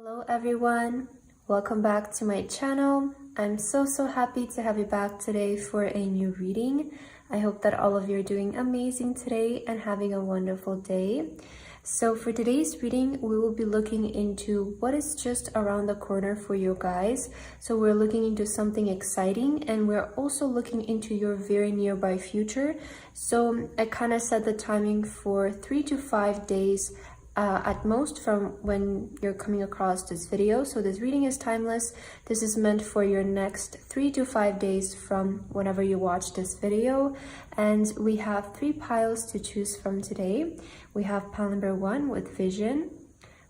Hello everyone, welcome back to my channel. I'm so happy to have you back today for a new reading. I hope that all of you are doing amazing today and having a wonderful day. So for today's reading, we will be looking into what is just around the corner for you guys. So we're looking into something exciting, and we're also looking into your very nearby future. So I kind of set the timing for 3 to 5 days at most from when you're coming across this video. So this reading is timeless. This is meant for your next 3 to 5 days from whenever you watch this video. And we have 3 piles to choose from today. We have pile number 1 with vision,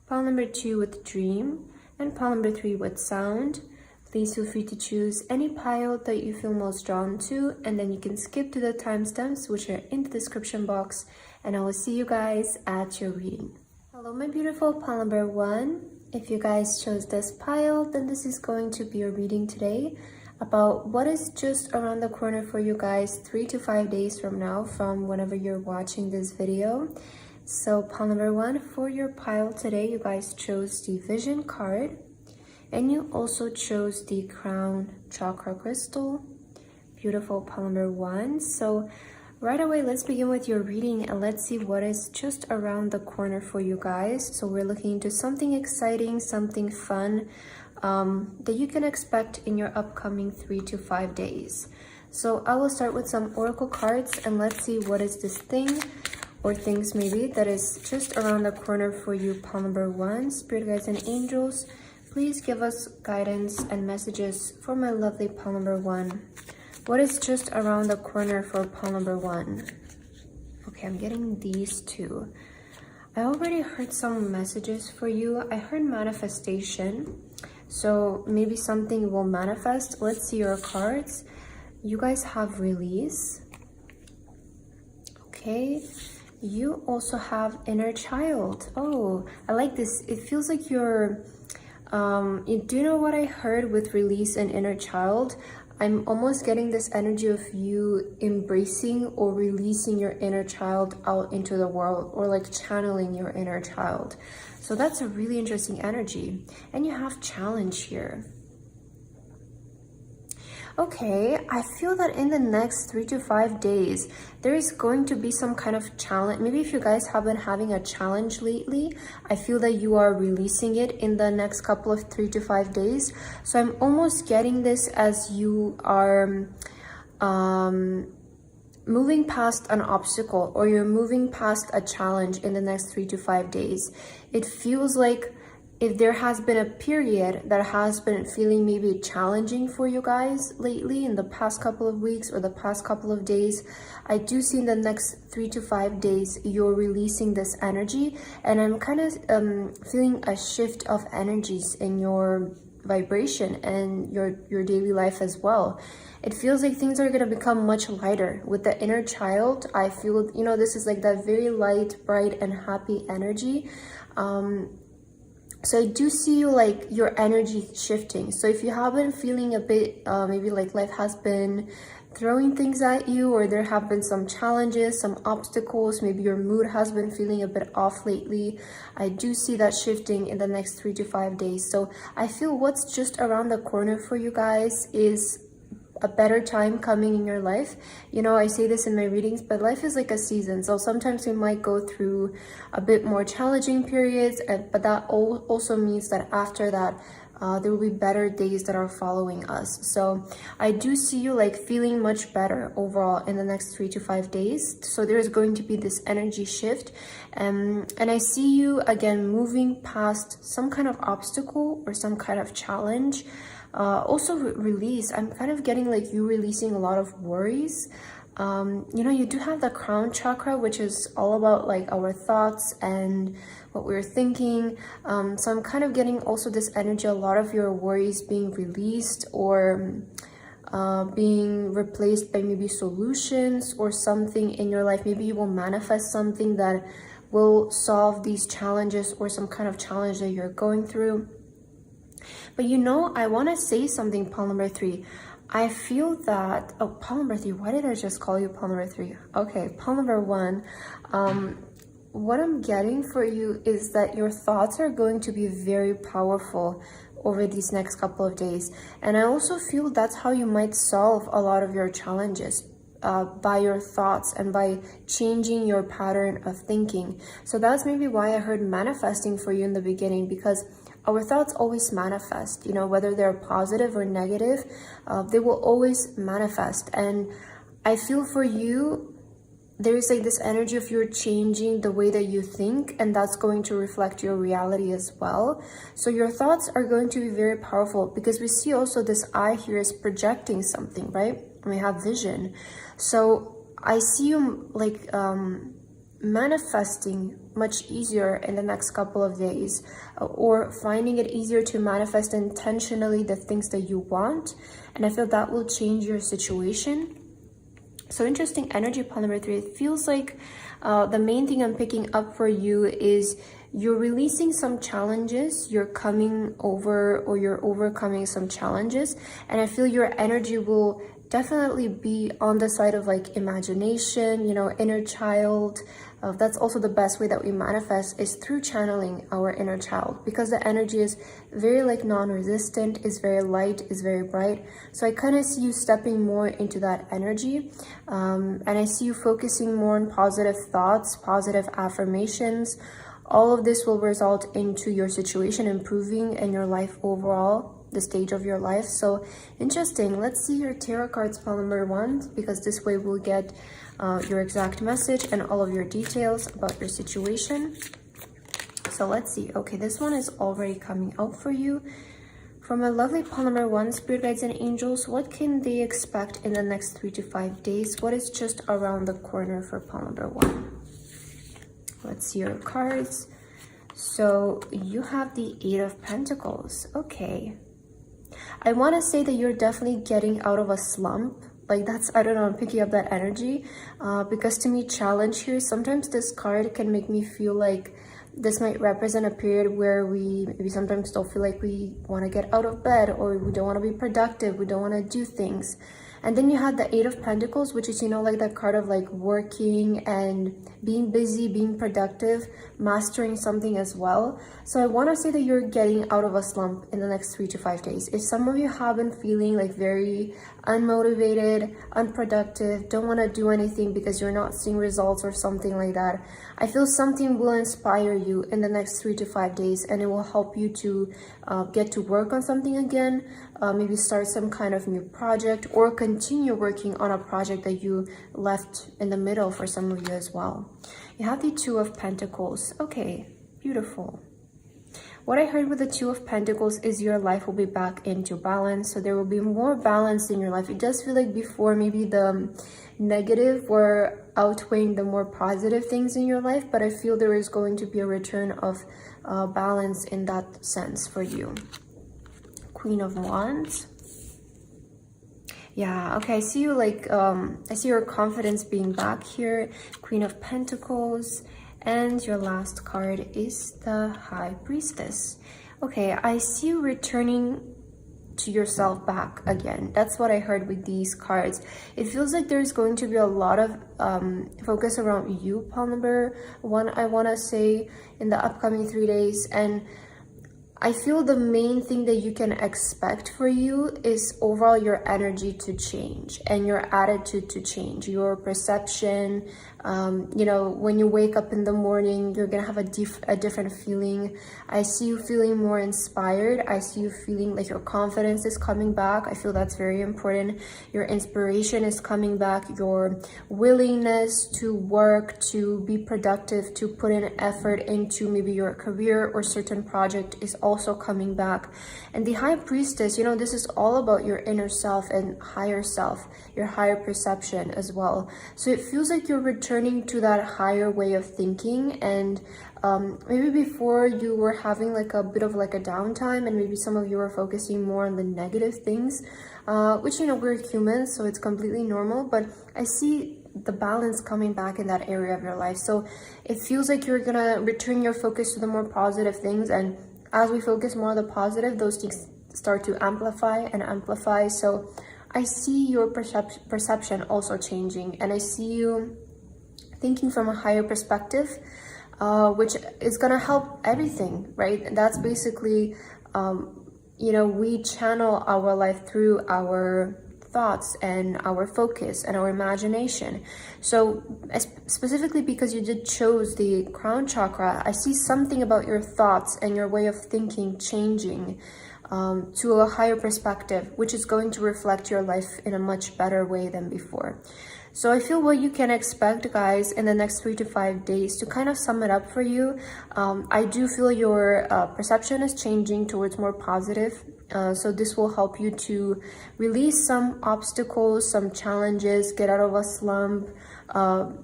pile number 2 with dream, and pile number 3 with sound. Please feel free to choose any pile that you feel most drawn to, and then you can skip to the timestamps which are in the description box, and I will see you guys at your reading. Hello my beautiful pile number 1. If you guys chose this pile, then this is going to be your reading today about what is just around the corner for you guys 3 to 5 days from now, from whenever you're watching this video. So pile number 1, for your pile today, you guys chose the vision card, and you also chose the crown chakra crystal. Beautiful pile number 1. So right away, let's begin with your reading and let's see what is just around the corner for you guys. So we're looking into something exciting, something fun that you can expect in your upcoming 3 to 5 days. So I will start with some oracle cards, and let's see what is this thing or things maybe that is just around the corner for you, pile number 1. Spirit guides and angels, please give us guidance and messages for my lovely pile number 1. What is just around the corner for pile number 1? Okay, I'm getting these two. I already heard some messages for you. I heard manifestation. So maybe something will manifest. Let's see your cards. You guys have release. Okay. You also have inner child. Oh, I like this. It feels like you're... do you know what I heard with release and inner child? I'm almost getting this energy of you embracing or releasing your inner child out into the world, or like channeling your inner child. So that's a really interesting energy. And you have challenge here. Okay, I feel that in the next 3 to 5 days, there is going to be some kind of challenge. Maybe if you guys have been having a challenge lately, I feel that you are releasing it in the next couple of 3 to 5 days. So I'm almost getting this as you are moving past an obstacle, or you're moving past a challenge in the next 3 to 5 days. It feels like if there has been a period that has been feeling maybe challenging for you guys lately in the past couple of weeks or the past couple of days, I do see in the next 3 to 5 days you're releasing this energy, and I'm kind of feeling a shift of energies in your vibration and your daily life as well. It feels like things are going to become much lighter with the inner child. I feel, you know, this is like that very light, bright and happy energy. So I do see you like your energy shifting. So if you have been feeling a bit, maybe like life has been throwing things at you, or there have been some challenges, some obstacles, maybe your mood has been feeling a bit off lately, I do see that shifting in the next 3 to 5 days. So I feel what's just around the corner for you guys is a better time coming in your life. You know, I say this in my readings, but life is like a season. So sometimes we might go through a bit more challenging periods, but that also means that after that, there will be better days that are following us. So I do see you like feeling much better overall in the next 3 to 5 days. So there is going to be this energy shift. And I see you again moving past some kind of obstacle or some kind of challenge. Also release. I'm kind of getting like you releasing a lot of worries. You know, you do have the crown chakra, which is all about like our thoughts and what we're thinking. So I'm kind of getting also this energy, a lot of your worries being released, or being replaced by maybe solutions or something in your life. Maybe you will manifest something that will solve these challenges or some kind of challenge that you're going through. But you know, I want to say something, pile number 3. I feel that, oh, pile number 3, why did I just call you pile number 3? Okay, pile number 1. what I'm getting for you is that your thoughts are going to be very powerful over these next couple of days. And I also feel that's how you might solve a lot of your challenges, by your thoughts and by changing your pattern of thinking. So that's maybe why I heard manifesting for you in the beginning, because our thoughts always manifest, you know, whether they're positive or negative, they will always manifest. And I feel for you, there is like this energy of you're changing the way that you think, and that's going to reflect your reality as well. So your thoughts are going to be very powerful, because we see also this eye here is projecting something, right? We have vision. So I see you like manifesting much easier in the next couple of days, or finding it easier to manifest intentionally the things that you want. And I feel that will change your situation. So interesting energy, pile number 3. It feels like the main thing I'm picking up for you is you're releasing some challenges, you're coming over, or you're overcoming some challenges. And I feel your energy will definitely be on the side of like imagination, you know, inner child. That's also the best way that we manifest, is through channeling our inner child, because the energy is very like non-resistant, is very light, is very bright. So I kind of see you stepping more into that energy, and I see you focusing more on positive thoughts, positive affirmations. All of this will result into your situation improving and your life overall, the stage of your life. So interesting. Let's see your tarot cards, pile number 1, because this way we'll get your exact message and all of your details about your situation. So let's see. Okay, this one is already coming out for you. For my lovely pile number 1, spirit guides and angels, what can they expect in the next 3 to 5 days? What is just around the corner for pile number 1? Let's see your cards. So you have the 8 of Pentacles. Okay. I want to say that you're definitely getting out of a slump. Like that's, I don't know, I'm picking up that energy, because to me, challenge here, sometimes this card can make me feel like this might represent a period where we maybe sometimes don't feel like we want to get out of bed, or we don't want to be productive, we don't want to do things. And then you had the 8 of Pentacles, which is, you know, like that card of like working and being busy, being productive, mastering something as well. So I want to say that you're getting out of a slump in the next 3 to 5 days. If some of you have been feeling like very unmotivated, unproductive, don't want to do anything because you're not seeing results or something like that, I feel something will inspire you in the next 3 to 5 days, and it will help you to get to work on something again, maybe start some kind of new project, or continue working on a project that you left in the middle for some of you as well. You have the 2 of Pentacles. Okay, beautiful. What I heard with the 2 of Pentacles is your life will be back into balance. So there will be more balance in your life. It does feel like before maybe the negative were outweighing the more positive things in your life, but I feel there is going to be a return of balance in that sense for you. Queen of Wands. Yeah, okay, I see you like, I see your confidence being back here. Queen of Pentacles. And your last card is the High Priestess. Okay, I see you returning to yourself back again. That's what I heard with these cards. It feels like there's going to be a lot of focus around you, pile number 1, I want to say, in the upcoming 3 days. And I feel the main thing that you can expect for you is overall your energy to change and your attitude to change, your perception. You know, when you wake up in the morning, you're gonna have a different feeling. I see you feeling more inspired. I see you feeling like your confidence is coming back. I feel that's very important. Your inspiration is coming back. Your willingness to work, to be productive, to put in effort into maybe your career or certain project is also coming back. And the High Priestess, you know, this is all about your inner self and higher self, your higher perception as well. So it feels like you're returning to that higher way of thinking, and maybe before you were having like a bit of like a downtime, and maybe some of you were focusing more on the negative things, which, you know, we're humans, so it's completely normal, but I see the balance coming back in that area of your life. So it feels like you're gonna return your focus to the more positive things, and as we focus more on the positive, those things start to amplify and amplify. So I see your perception also changing, and I see you thinking from a higher perspective. which is gonna help everything, right? That's basically, you know, we channel our life through our thoughts and our focus and our imagination. So specifically because you did chose the crown chakra, I see something about your thoughts and your way of thinking changing to a higher perspective, which is going to reflect your life in a much better way than before. So I feel what you can expect, guys, in the next 3 to 5 days. To kind of sum it up for you, I do feel your perception is changing towards more positive. So this will help you to release some obstacles, some challenges, get out of a slump,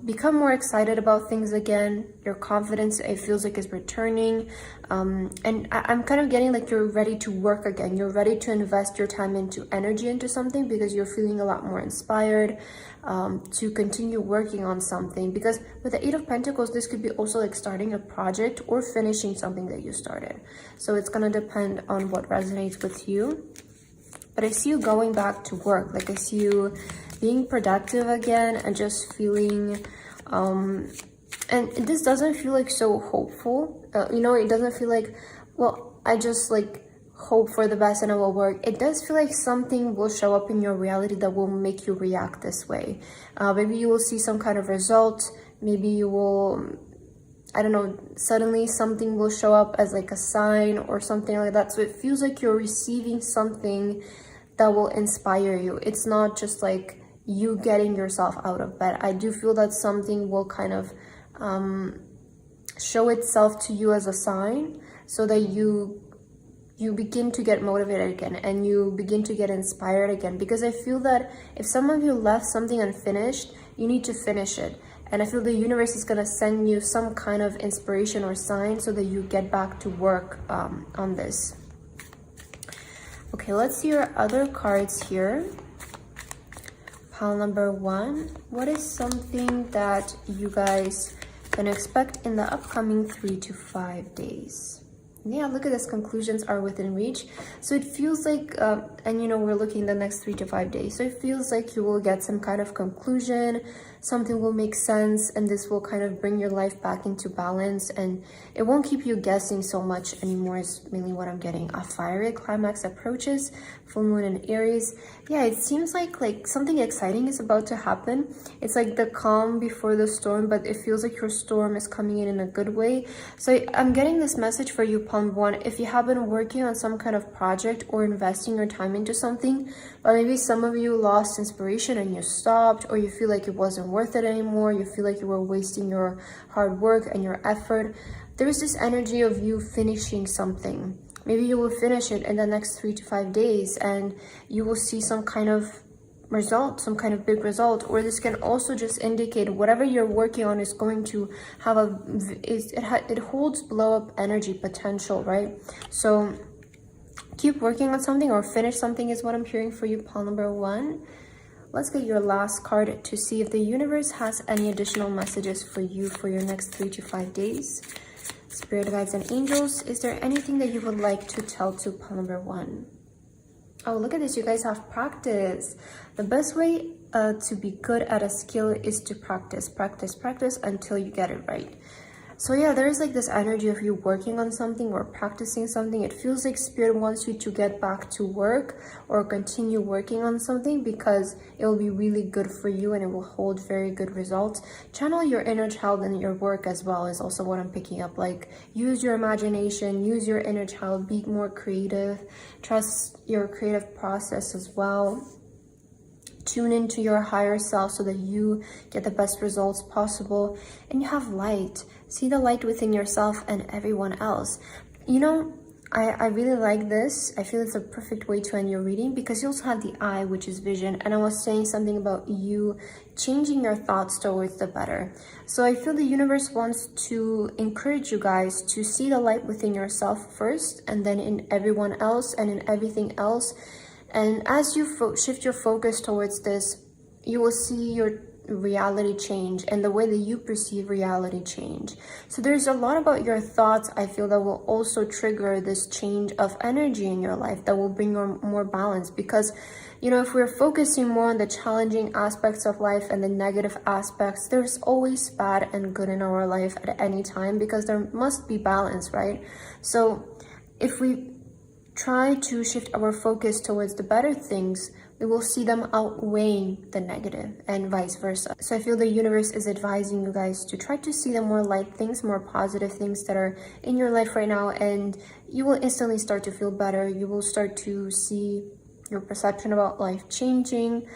become more excited about things again. Your confidence, it feels like, is returning. And I'm kind of getting like you're ready to work again. You're ready to invest your time into energy into something because you're feeling a lot more inspired to continue working on something. Because with the 8 of Pentacles, this could be also like starting a project or finishing something that you started. So it's going to depend on what resonates with you. But I see you going back to work. Like I see you being productive again and just feeling, and this doesn't feel like so hopeful. You know, it doesn't feel like, well, I just like hope for the best and it will work. It does feel like something will show up in your reality that will make you react this way. Maybe you will see some kind of result. Maybe you will, I don't know, suddenly something will show up as like a sign or something like that. So it feels like you're receiving something that will inspire you. It's not just like you getting yourself out of bed. I do feel that something will kind of show itself to you as a sign so that you begin to get motivated again and you begin to get inspired again. Because I feel that if some of you left something unfinished, you need to finish it. And I feel the universe is going to send you some kind of inspiration or sign so that you get back to work on this. Okay, let's see your other cards here. Pile number 1. What is something that you guys can expect in the upcoming 3 to 5 days? Yeah, look at this. Conclusions are within reach. So it feels like, and you know, we're looking the next 3 to 5 days. So it feels like you will get some kind of conclusion, something will make sense, and this will kind of bring your life back into balance, and it won't keep you guessing so much anymore is mainly what I'm getting. A fiery climax approaches, full moon in Aries. Yeah, it seems like something exciting is about to happen. It's like the calm before the storm, but it feels like your storm is coming in a good way. So I'm getting this message for you, Palm 1. If you have been working on some kind of project or investing your time into something, but maybe some of you lost inspiration and you stopped, or you feel like it wasn't worth it anymore, you feel like you were wasting your hard work and your effort, there's this energy of you finishing something. Maybe you will finish it in the next 3 to 5 days and you will see some kind of result, some kind of big result. Or this can also just indicate whatever you're working on is going to have it holds blow up energy potential, right? So keep working on something or finish something is what I'm hearing for you, pile number 1. Let's get your last card to see if the universe has any additional messages for you for your next 3 to 5 days. Spirit guides and angels, is there anything that you would like to tell to pile number 1? Oh, look at this. You guys have practice. The best way to be good at a skill is to practice until you get it right. So yeah, there's like this energy of you working on something or practicing something. It feels like Spirit wants you to get back to work or continue working on something because it will be really good for you and it will hold very good results. Channel your inner child in your work as well is also what I'm picking up. Like, use your imagination, use your inner child, be more creative, trust your creative process as well. Tune into your higher self so that you get the best results possible and you have light. See the light within yourself and everyone else. You know, I really like this. I feel it's a perfect way to end your reading because you also have the eye, which is vision. And I was saying something about you changing your thoughts towards the better. So I feel the universe wants to encourage you guys to see the light within yourself first and then in everyone else and in everything else. And as you shift your focus towards this, you will see reality change and the way that you perceive reality change. So there's a lot about your thoughts, I feel, that will also trigger this change of energy in your life, that will bring more balance. Because, you know, if we're focusing more on the challenging aspects of life and the negative aspects, there's always bad and good in our life at any time, because there must be balance, right? So if we try to shift our focus towards the better things, we will see them outweighing the negative, and vice versa. So I feel the universe is advising you guys to try to see the more light things, more positive things that are in your life right now, and you will instantly start to feel better. You will start to see your perception about life changing.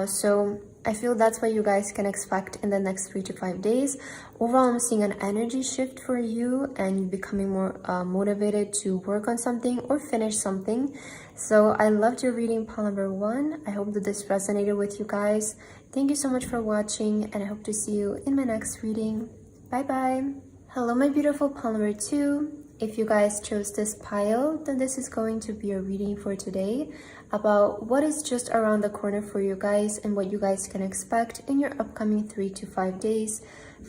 So I feel that's what you guys can expect in the next 3 to 5 days. Overall, I'm seeing an energy shift for you, and you becoming more motivated to work on something or finish something. So I loved your reading, pile number 1. I hope that this resonated with you guys. Thank you so much for watching, and I hope to see you in my next reading. Bye bye. Hello, my beautiful pile number 2. If you guys chose this pile, then this is going to be a reading for today about what is just around the corner for you guys and what you guys can expect in your upcoming 3 to 5 days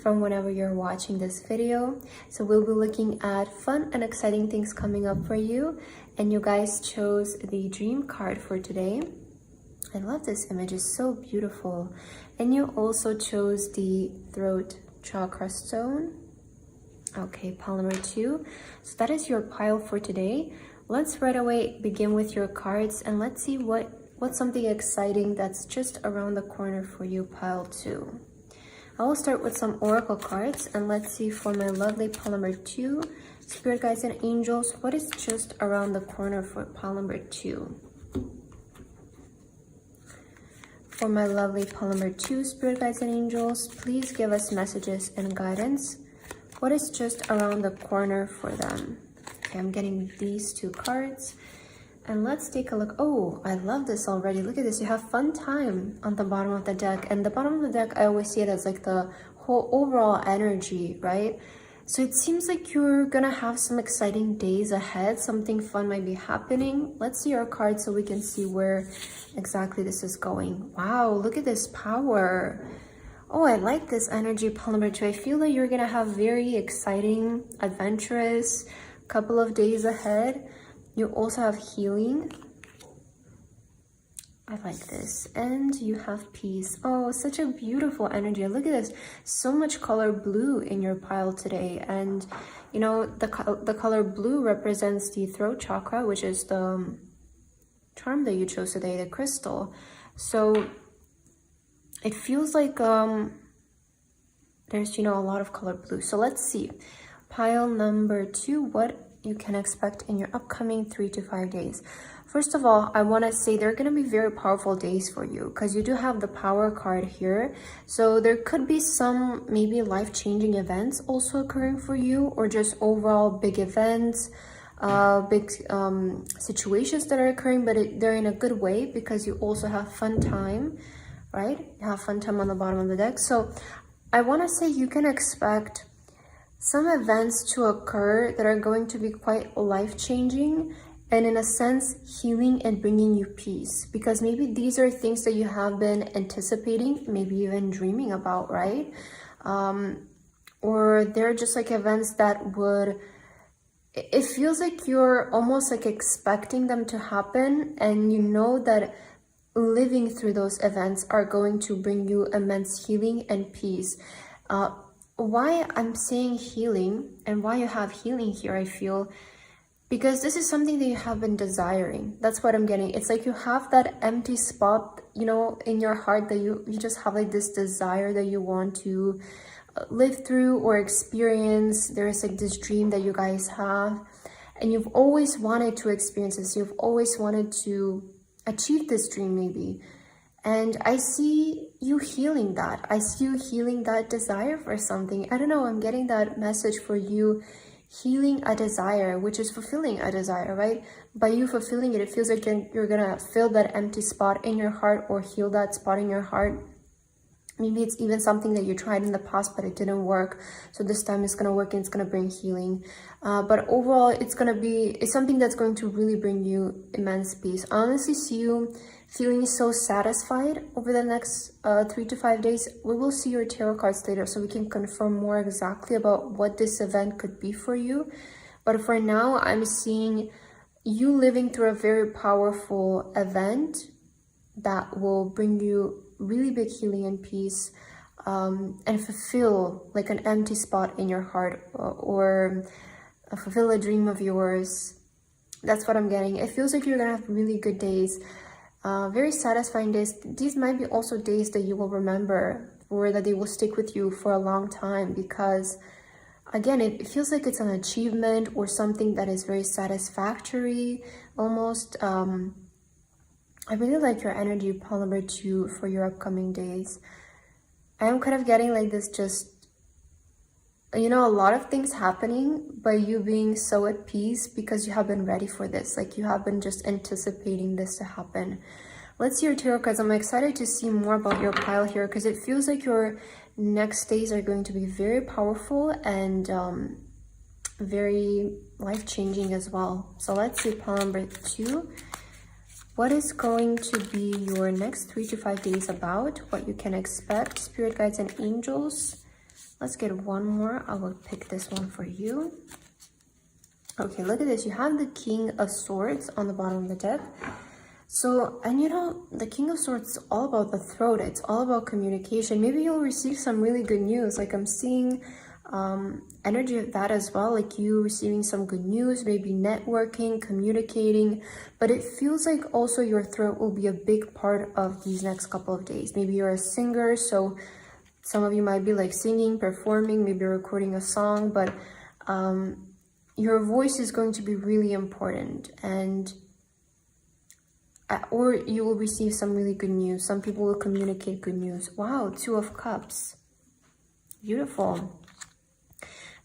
from whenever you're watching this video. So we'll be looking at fun and exciting things coming up for you, and you guys chose the dream card for today. I love this image, it's so beautiful. And you also chose the throat chakra stone. Okay, pile number 2. So that is your pile for today. Let's right away begin with your cards, and let's see what's something exciting that's just around the corner for you, pile 2. I will start with some oracle cards, and let's see for my lovely pile number 2, spirit guides and angels, what is just around the corner for pile number 2. For my lovely pile number 2, spirit guides and angels, please give us messages and guidance. What is just around the corner for them? Okay, I'm getting these 2 cards, and let's take a look. Oh, I love this already. Look at this. You have fun time on the bottom of the deck, and the bottom of the deck, I always see it as like the whole overall energy, right? So it seems like you're gonna have some exciting days ahead. Something fun might be happening. Let's see our cards so we can see where exactly this is going. Wow, look at this power. Oh, I like this energy, pile number 2. I feel like you're gonna have very exciting, adventurous couple of days ahead. You also have healing. I like this. And you have peace. Oh, such a beautiful energy. Look at this. So much color blue in your pile today. And, you know, the color blue represents the throat chakra, which is the charm that you chose today, the crystal. So it feels like there's, you know, a lot of color blue. So let's see. Pile number 2, what you can expect in your upcoming 3 to 5 days. First of all, I want to say they're going to be very powerful days for you, because you do have the power card here. So there could be some maybe life-changing events also occurring for you, or just overall big events, big situations that are occurring, but they're in a good way, because you also have fun time, right? You have fun time on the bottom of the deck. So I want to say you can expect some events to occur that are going to be quite life-changing, and in a sense healing and bringing you peace, because maybe these are things that you have been anticipating, maybe even dreaming about, right? Or they're just like events that would, it feels like you're almost like expecting them to happen, and you know that living through those events are going to bring you immense healing and peace. Why I'm saying healing and why you have healing here, I feel, because this is something that you have been desiring. That's what I'm getting. It's like you have that empty spot, you know, in your heart, that you just have like this desire that you want to live through or experience. There's like this dream that you guys have, and you've always wanted to experience this. You've always wanted to achieve this dream maybe. And I see you healing that. I see you healing that desire for something. I don't know, I'm getting that message for you, healing a desire, which is fulfilling a desire, right? By you fulfilling it, it feels like you're gonna fill that empty spot in your heart, or heal that spot in your heart. Maybe it's even something that you tried in the past, but it didn't work. So this time it's going to work and it's going to bring healing. But overall, it's something that's going to really bring you immense peace. I honestly see you feeling so satisfied over the next 3 to 5 days. We will see your tarot cards later so we can confirm more exactly about what this event could be for you. But for now, I'm seeing you living through a very powerful event that will bring you really big healing and peace, and fulfill like an empty spot in your heart, or fulfill a dream of yours. That's what I'm getting. It feels like you're gonna have really good days, very satisfying days. These might be also days that you will remember, or that they will stick with you for a long time, because again, it feels like it's an achievement or something that is very satisfactory almost. I really like your energy, pile number 2, for your upcoming days. I am kind of getting like this, just, you know, a lot of things happening, but you being so at peace because you have been ready for this. Like you have been just anticipating this to happen. Let's see your tarot cards. I'm excited to see more about your pile here, because it feels like your next days are going to be very powerful and very life-changing as well. So let's see pile number 2. What is going to be your next 3 to 5 days about? What you can expect, spirit guides and angels. Let's get one more. I will pick this one for you. Okay, look at this. You have the King of Swords on the bottom of the deck. So, and you know, the King of Swords is all about the throat. It's all about communication. Maybe you'll receive some really good news. Like I'm seeing energy of that as well, like you receiving some good news, maybe networking, communicating. But it feels like also your throat will be a big part of these next couple of days. Maybe you're a singer, so some of you might be like singing, performing, maybe recording a song, but your voice is going to be really important. And or you will receive some really good news. Some people will communicate good news. Wow, 2 of Cups. Beautiful.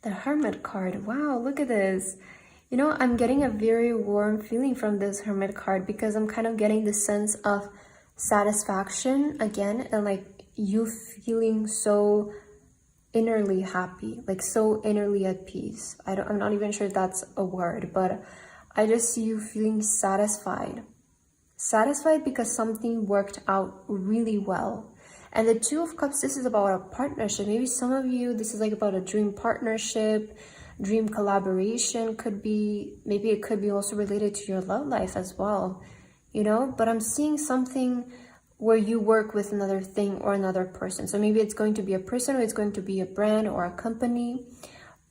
The Hermit card. Wow, look at this. You know, I'm getting a very warm feeling from this Hermit card, because I'm kind of getting the sense of satisfaction again, and like you feeling so innerly happy, like so innerly at peace. I'm not even sure if that's a word, but I just see you feeling satisfied. Satisfied because something worked out really well. And the 2 of Cups, this is about a partnership. Maybe some of you, this is like about a dream partnership, dream collaboration could be, maybe it could be also related to your love life as well, you know? But I'm seeing something where you work with another thing or another person. So maybe it's going to be a person, or it's going to be a brand or a company.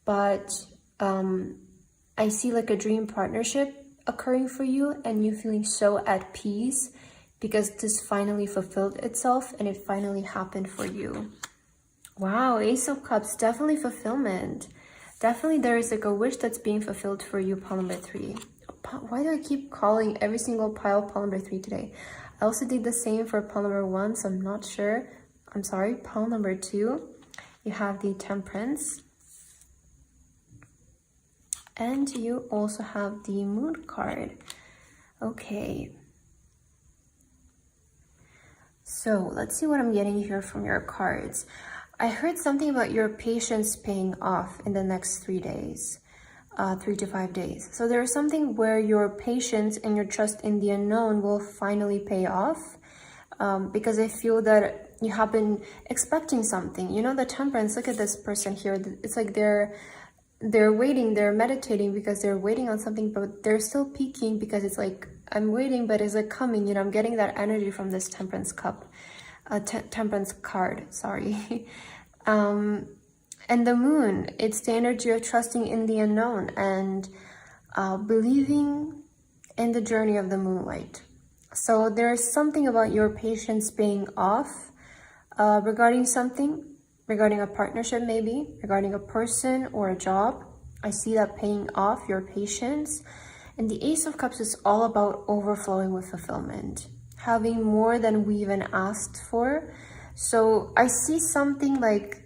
But I see like a dream partnership occurring for you, and you feeling so at peace because this finally fulfilled itself and it finally happened for you. Wow, Ace of Cups, definitely fulfillment. Definitely there is like a wish that's being fulfilled for you, pile number 3. Why do I keep calling every single pile number 3 today? I also did the same for pile number 1, so I'm not sure. I'm sorry, pile number 2. You have the Temperance. And you also have the Moon card. Okay. So let's see what I'm getting here from your cards. I heard something about your patience paying off in the next 3 days, 3 to 5 days. So there's something where your patience and your trust in the unknown will finally pay off, because I feel that you have been expecting something. You know, the Temperance, look at this person here. It's like they're waiting, they're meditating because they're waiting on something, but they're still peaking because it's like, I'm waiting, but is it coming? You know, I'm getting that energy from this Temperance cup, Temperance card, sorry. And the Moon, it's the energy of trusting in the unknown and believing in the journey of the moonlight. So there's something about your patience paying off regarding something, regarding a partnership maybe, regarding a person or a job. I see that paying off, your patience. And the Ace of Cups is all about overflowing with fulfillment, having more than we even asked for. So I see something like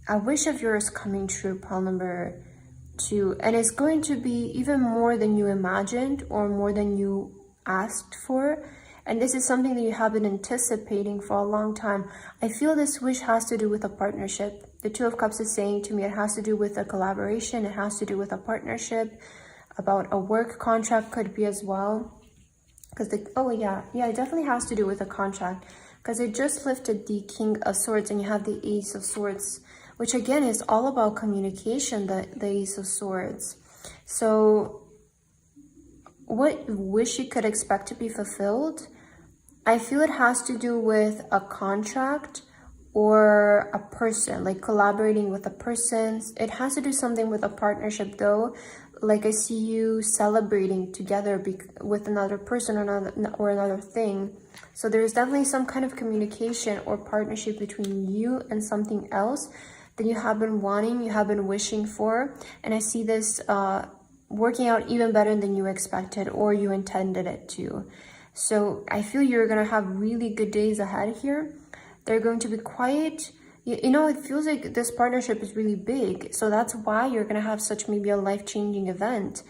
a wish of yours coming true, pile number 2, and it's going to be even more than you imagined or more than you asked for. And this is something that you have been anticipating for a long time. I feel this wish has to do with a partnership. The Two of Cups is saying to me it has to do with a collaboration. It has to do with a partnership. About a work contract could be as well. Because it definitely has to do with a contract. Because it just lifted the King of Swords and you have the Ace of Swords, which again is all about communication, the Ace of Swords. So what wish you could expect to be fulfilled? I feel it has to do with a contract or a person, like collaborating with a person. It has to do something with a partnership though. Like I see you celebrating together with another person or another thing. So there's definitely some kind of communication or partnership between you and something else that you have been wanting, you have been wishing for. And I see this working out even better than you expected or you intended it to. So I feel you're going to have really good days ahead here. They're going to be quiet. You know, it feels like this partnership is really big. So that's why you're going to have such maybe a life-changing event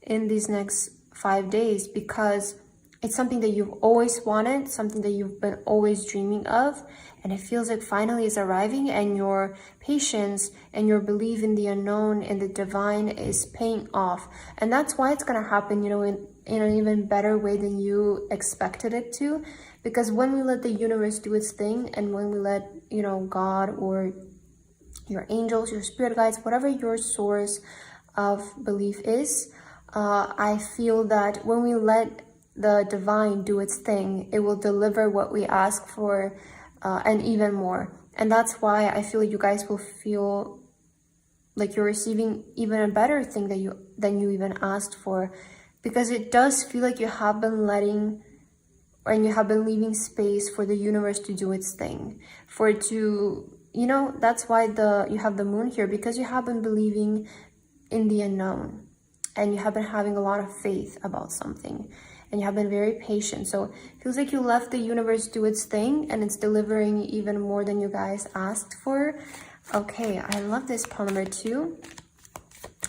in these next 5 days, because it's something that you've always wanted, something that you've been always dreaming of. And it feels like finally is arriving, and your patience and your belief in the unknown and the divine is paying off. And that's why it's going to happen, you know, in an even better way than you expected it to. Because when we let the universe do its thing, and when we let, you know, God or your angels, your spirit guides, whatever your source of belief is, I feel that when we let the divine do its thing, it will deliver what we ask for, and even more. And that's why I feel you guys will feel like you're receiving even a better thing than you even asked for, because it does feel like you have been leaving space for the universe to do its thing, for it to, you know, that's why you have the moon here, because you have been believing in the unknown and you have been having a lot of faith about something. And you have been very patient. So it feels like you left the universe do its thing, and it's delivering even more than you guys asked for. Okay, I love this, pile number 2.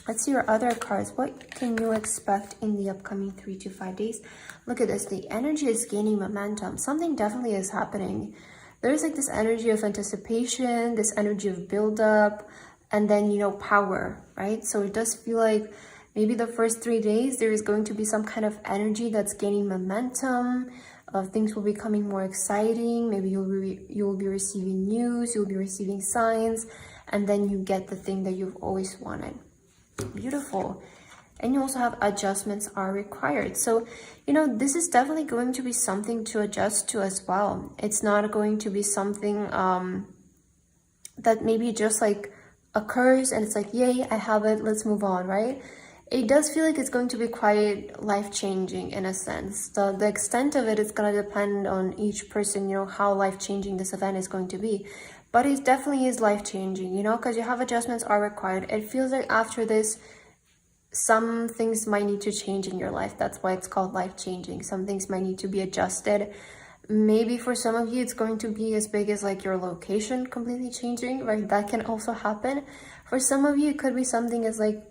Let's see your other cards. What can you expect in the upcoming 3 to 5 days? Look at this. The energy is gaining momentum. Something definitely is happening. There's like this energy of anticipation, this energy of buildup, and then, you know, power, right? So it does feel like maybe the first 3 days, there is going to be some kind of energy that's gaining momentum. Things will be becoming more exciting. Maybe you will be receiving news, you'll be receiving signs, and then you get the thing that you've always wanted. Beautiful. And you also have adjustments are required. So, you know, this is definitely going to be something to adjust to as well. It's not going to be something that maybe just like occurs and it's like, yay, I have it, let's move on, right? It does feel like it's going to be quite life-changing in a sense. The extent of it is going to depend on each person, you know, how life-changing this event is going to be. But it definitely is life-changing, you know, because you have adjustments are required. It feels like after this, some things might need to change in your life. That's why it's called life-changing. Some things might need to be adjusted. Maybe for some of you, it's going to be as big as like your location completely changing, right? That can also happen. For some of you, it could be something as like,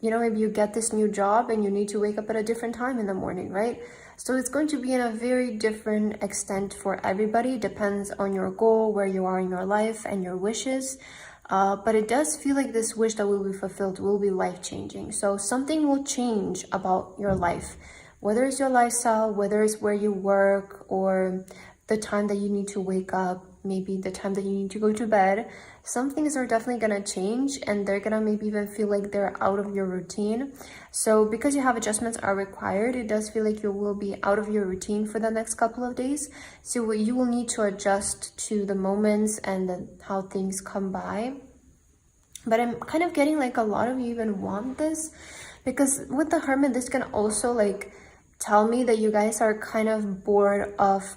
you know, maybe you get this new job and you need to wake up at a different time in the morning, right? So it's going to be in a very different extent for everybody. Depends on your goal, where you are in your life and your wishes. But it does feel like this wish that will be fulfilled will be life-changing. So something will change about your life, whether it's your lifestyle, whether it's where you work, or the time that you need to wake up, maybe the time that you need to go to bed. Some things are definitely going to change, and they're going to maybe even feel like they're out of your routine. So because you have adjustments are required, it does feel like you will be out of your routine for the next couple of days. So you will need to adjust to the moments and how things come by. But I'm kind of getting like a lot of you even want this, because with the Hermit, this can also like tell me that you guys are kind of bored of,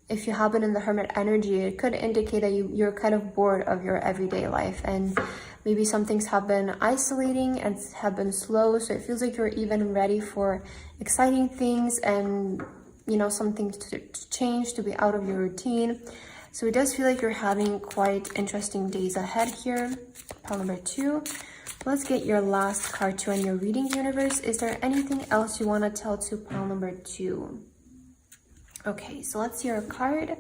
if you have been in the Hermit energy, it could indicate that you're kind of bored of your everyday life, and maybe some things have been isolating and have been slow. So it feels like you're even ready for exciting things and, you know, some things to change, to be out of your routine. So it does feel like you're having quite interesting days ahead here. Pile number 2. Let's get your last card to end your reading, universe. Is there anything else you want to tell to pile number 2? Okay, so let's see your card.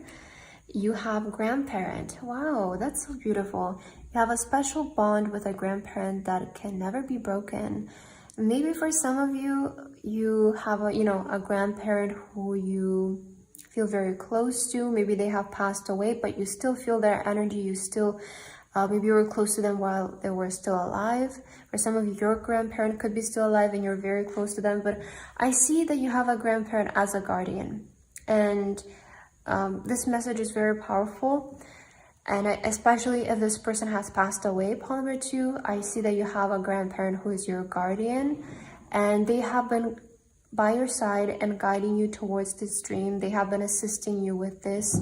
You have grandparent. Wow, that's so beautiful. You have a special bond with a grandparent that can never be broken. Maybe for some of you, you have a grandparent who you feel very close to. Maybe they have passed away, but you still feel their energy. You still, maybe you were close to them while they were still alive. For some of you, your grandparent could be still alive and you're very close to them. But I see that you have a grandparent as a guardian. And this message is very powerful. And especially if this person has passed away, pawn number 2, I see that you have a grandparent who is your guardian. And they have been by your side and guiding you towards this dream. They have been assisting you with this.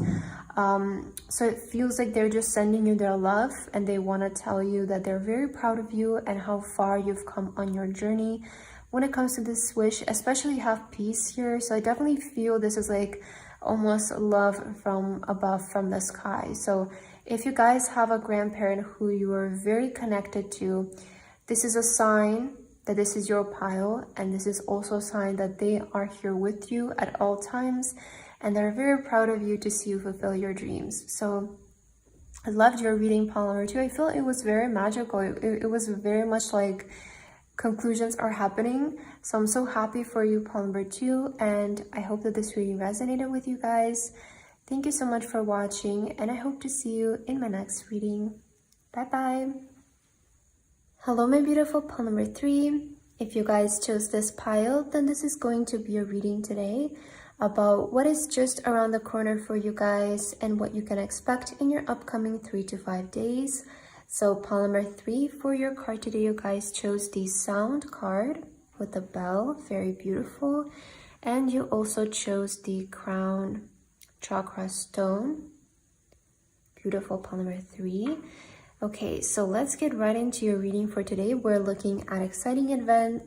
So it feels like they're just sending you their love. And they want to tell you that they're very proud of you and how far you've come on your journey. When it comes to this wish, especially you have peace here. So I definitely feel this is like almost love from above, from the sky. So if you guys have a grandparent who you are very connected to, this is a sign that this is your pile, and this is also a sign that they are here with you at all times, and they're very proud of you to see you fulfill your dreams. So I loved your reading, pile number 2. I feel it was very magical. It was very much like conclusions are happening. So I'm so happy for you, pile number 2, and I hope that this reading resonated with you guys. Thank you so much for watching, and I hope to see you in my next reading. Bye bye. Hello, my beautiful pile number 3. If you guys chose this pile, then this is going to be a reading today about what is just around the corner for you guys and what you can expect in your upcoming 3 to 5 days. So pile number 3 for your card today, you guys chose the Sound card with the bell, very beautiful. And you also chose the Crown Chakra Stone, beautiful, pile number 3. Okay, so let's get right into your reading for today. We're looking at exciting events,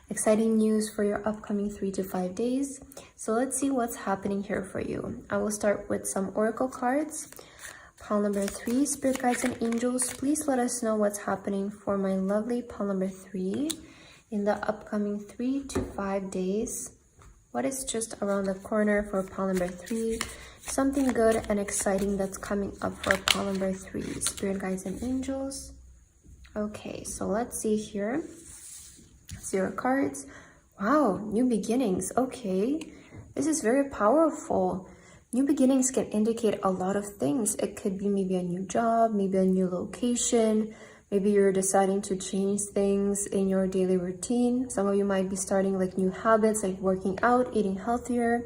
exciting news for your upcoming 3 to 5 days. So let's see what's happening here for you. I will start with some oracle cards. Pile number 3, spirit guides and angels, please let us know what's happening for my lovely pile number 3 in the upcoming 3 to 5 days. What is just around the corner for pile number 3? Something good and exciting that's coming up for pile number 3. Spirit guides and angels. Okay, so let's see here. 0 cards. Wow, new beginnings. Okay, this is very powerful. New beginnings can indicate a lot of things. It could be maybe a new job, maybe a new location. Maybe you're deciding to change things in your daily routine. Some of you might be starting like new habits, like working out, eating healthier.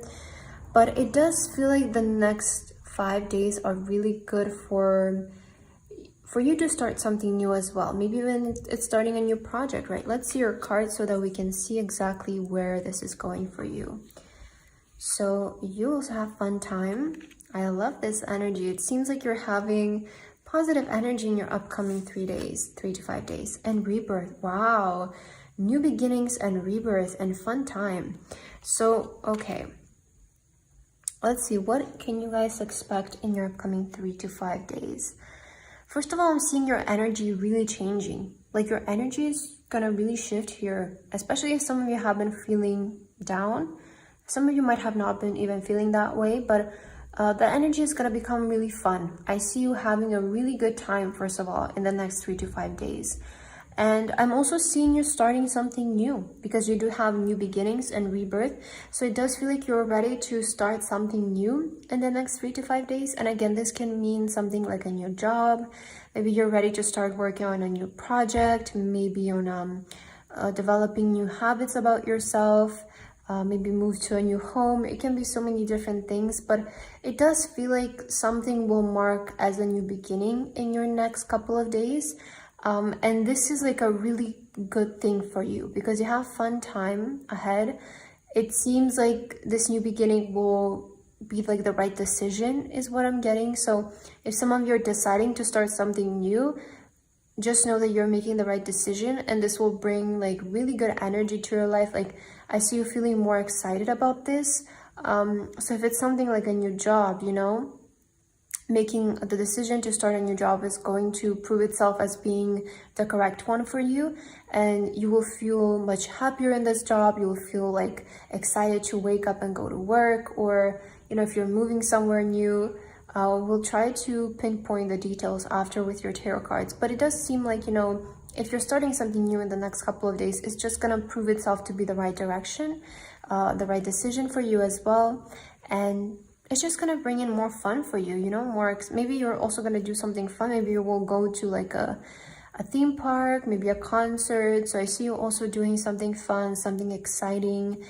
But it does feel like the next 5 days are really good for you to start something new as well. Maybe even it's starting a new project, right? Let's see your cards so that we can see exactly where this is going for you. So you also have fun time. I love this energy. It seems like you're having positive energy in your upcoming 3 to 5 days. And rebirth. Wow. New beginnings and rebirth and fun time. So, okay. Let's see. What can you guys expect in your upcoming 3 to 5 days? First of all, I'm seeing your energy really changing. Like your energy is going to really shift here. Especially if some of you have been feeling down. Some of you might have not been even feeling that way. But the energy is going to become really fun. I see you having a really good time, first of all, in the next 3 to 5 days. And I'm also seeing you starting something new because you do have new beginnings and rebirth. So it does feel like you're ready to start something new in the next 3 to 5 days. And again, this can mean something like a new job. Maybe you're ready to start working on a new project, maybe on developing new habits about yourself. Maybe move to a new home. It can be so many different things, but it does feel like something will mark as a new beginning in your next couple of days. And this is like a really good thing for you because you have fun time ahead. It seems like this new beginning will be like the right decision is what I'm getting. So if some of you are deciding to start something new, just know that you're making the right decision, and this will bring like really good energy to your life. Like I see you feeling more excited about this. So if it's something like a new job, making the decision to start a new job is going to prove itself as being the correct one for you, and you will feel much happier in this job. You will feel like excited to wake up and go to work, or if you're moving somewhere new. We'll try to pinpoint the details after with your tarot cards, but it does seem like if you're starting something new in the next couple of days, it's just gonna prove itself to be the right direction, the right decision for you as well. And it's just gonna bring in more fun for you, maybe you're also gonna do something fun. Maybe you will go to like a theme park, maybe a concert. So I see you also doing something fun, something exciting.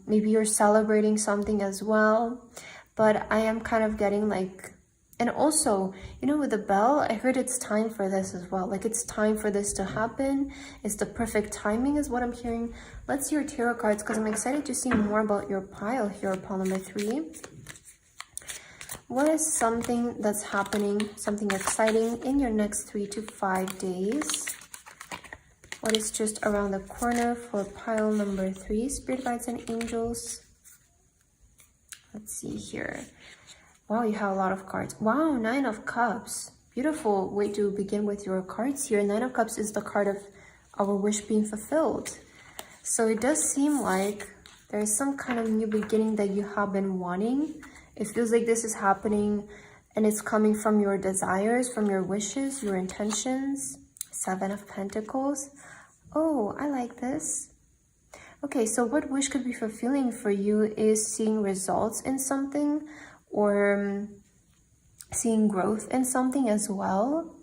Maybe you're celebrating something as well. But I am kind of getting like, and also, with the bell, I heard it's time for this as well. Like it's time for this to happen. It's the perfect timing is what I'm hearing. Let's see your tarot cards, because I'm excited to see more about your pile here, pile number 3. What is something that's happening, something exciting in your next 3 to 5 days? What is just around the corner for pile number 3, spirit guides and angels? Let's see here. Wow, you have a lot of cards. Wow, 9 of Cups. Beautiful way to begin with your cards here. 9 of Cups is the card of our wish being fulfilled. So it does seem like there is some kind of new beginning that you have been wanting. It feels like this is happening and it's coming from your desires, from your wishes, your intentions. 7 of Pentacles. Oh, I like this. Okay, so what wish could be fulfilling for you is seeing results in something, or seeing growth in something as well.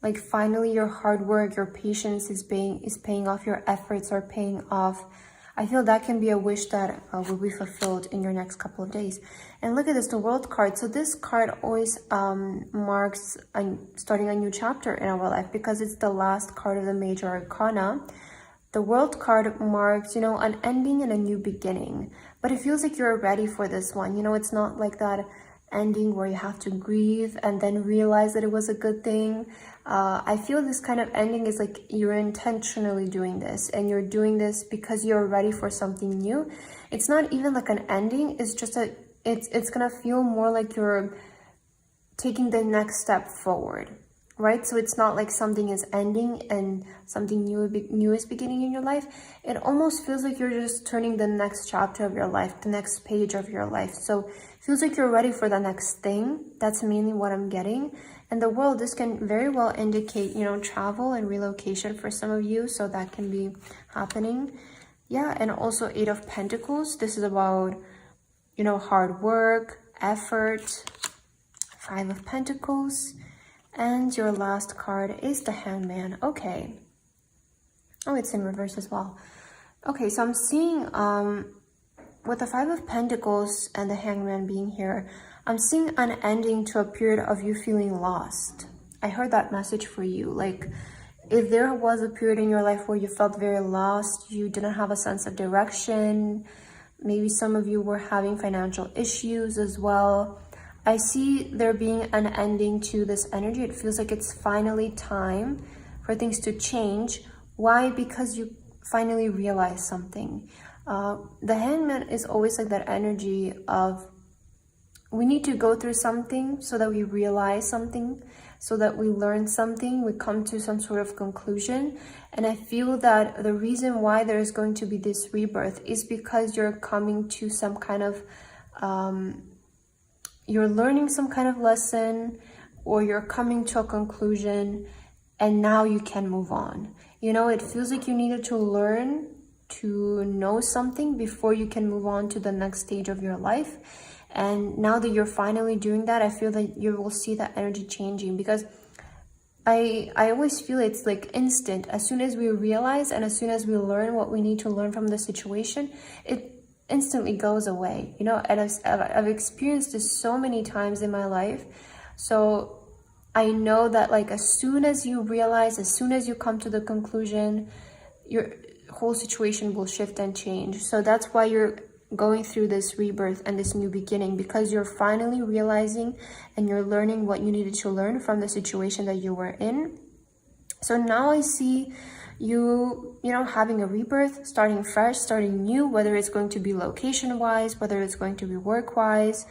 Like finally your hard work, your patience is paying off, your efforts are paying off. I feel that can be a wish that will be fulfilled in your next couple of days. And look at this, the World card. So this card always marks starting a new chapter in our life, because it's the last card of the major arcana. The World card marks, an ending and a new beginning. But it feels like you're ready for this one. It's not like that ending where you have to grieve and then realize that it was a good thing. I feel this kind of ending is like you're intentionally doing this, and you're doing this because you're ready for something new. It's not even like an ending. It's just it's gonna feel more like you're taking the next step forward. Right? So it's not like something is ending and something new is beginning in your life. It almost feels like you're just turning the next chapter of your life, the next page of your life. So it feels like you're ready for the next thing. That's mainly what I'm getting. And the World, this can very well indicate, travel and relocation for some of you. So that can be happening. Yeah, and also 8 of Pentacles. This is about, hard work, effort. 5 of Pentacles. And your last card is the Hangman. Okay. Oh, it's in reverse as well. Okay, so I'm seeing, with the 5 of Pentacles and the Hangman being here, I'm seeing an ending to a period of you feeling lost. I heard that message for you. Like, if there was a period in your life where you felt very lost, you didn't have a sense of direction, maybe some of you were having financial issues as well. I see there being an ending to this energy. It feels like it's finally time for things to change. Why? Because you finally realize something. The Hangman is always like that energy of, we need to go through something so that we realize something, so that we learn something, we come to some sort of conclusion. And I feel that the reason why there is going to be this rebirth is because you're coming to some kind of you're learning some kind of lesson, or you're coming to a conclusion, and now you can move on. It feels like you needed to learn to know something before you can move on to the next stage of your life. And now that you're finally doing that, I feel that you will see that energy changing, because I always feel it's like instant. As soon as we realize and as soon as we learn what we need to learn from the situation, it instantly goes away, and I've experienced this so many times in my life. So I know that, like, as soon as you realize, as soon as you come to the conclusion, your whole situation will shift and change. So that's why you're going through this rebirth and this new beginning, because you're finally realizing and you're learning what you needed to learn from the situation that you were in. So now I see you know, having a rebirth, starting fresh, starting new, whether it's going to be location wise, whether it's going to be work wise,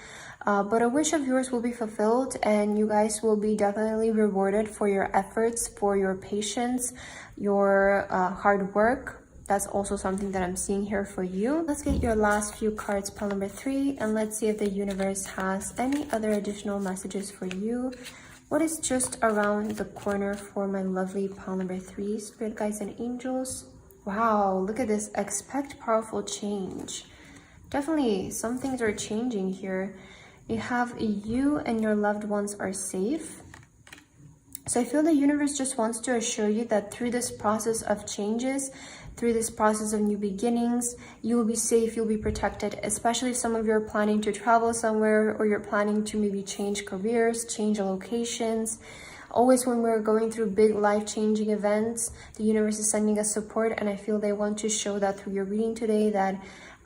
but a wish of yours will be fulfilled, and you guys will be definitely rewarded for your efforts, for your patience, your hard work. That's also something that I'm seeing here for you. Let's get your last few cards, pile number 3, and let's see if the universe has any other additional messages for you. What is just around the corner for my lovely pile number 3, spirit guides and angels? Wow, look at this. Expect powerful change. Definitely some things are changing here. You have you and your loved ones are safe. So I feel the universe just wants to assure you that through this process of changes, through this process of new beginnings, you will be safe, you'll be protected, especially if some of you are planning to travel somewhere, or you're planning to maybe change careers, change locations. Always when we're going through big life-changing events, the universe is sending us support, and I feel they want to show that through your reading today, that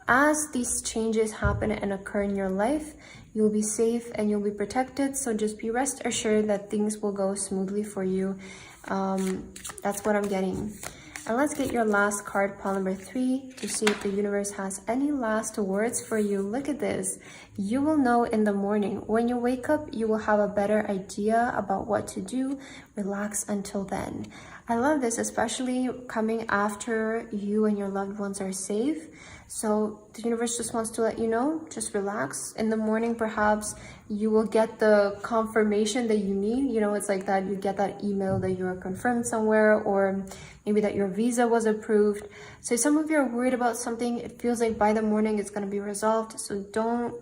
as these changes happen and occur in your life, you'll be safe and you'll be protected. So just be rest assured that things will go smoothly for you. That's what I'm getting. And let's get your last card, pile number 3, to see if the universe has any last words for you. Look at this. You will know in the morning. When you wake up, you will have a better idea about what to do. Relax until then. I love this, especially coming after you and your loved ones are safe. So the universe just wants to let you know, just relax. In the morning, perhaps you will get the confirmation that you need. You know, it's like that you get that email that you are confirmed somewhere, or maybe that your visa was approved. So if some of you are worried about something, it feels like by the morning it's going to be resolved. So don't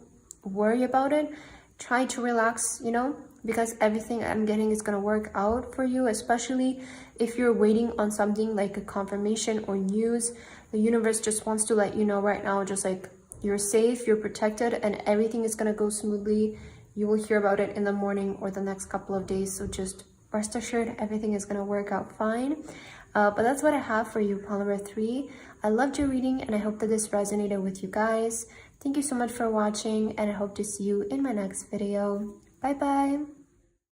worry about it. Try to relax, you know, because everything I'm getting is going to work out for you, especially if you're waiting on something like a confirmation or news. The universe just wants to let you know right now, just like you're safe, you're protected, and everything is going to go smoothly. You will hear about it in the morning or the next couple of days. So just rest assured, everything is going to work out fine. But that's what I have for you, pile number 3. I loved your reading, and I hope that this resonated with you guys. Thank you so much for watching, and I hope to see you in my next video. Bye bye.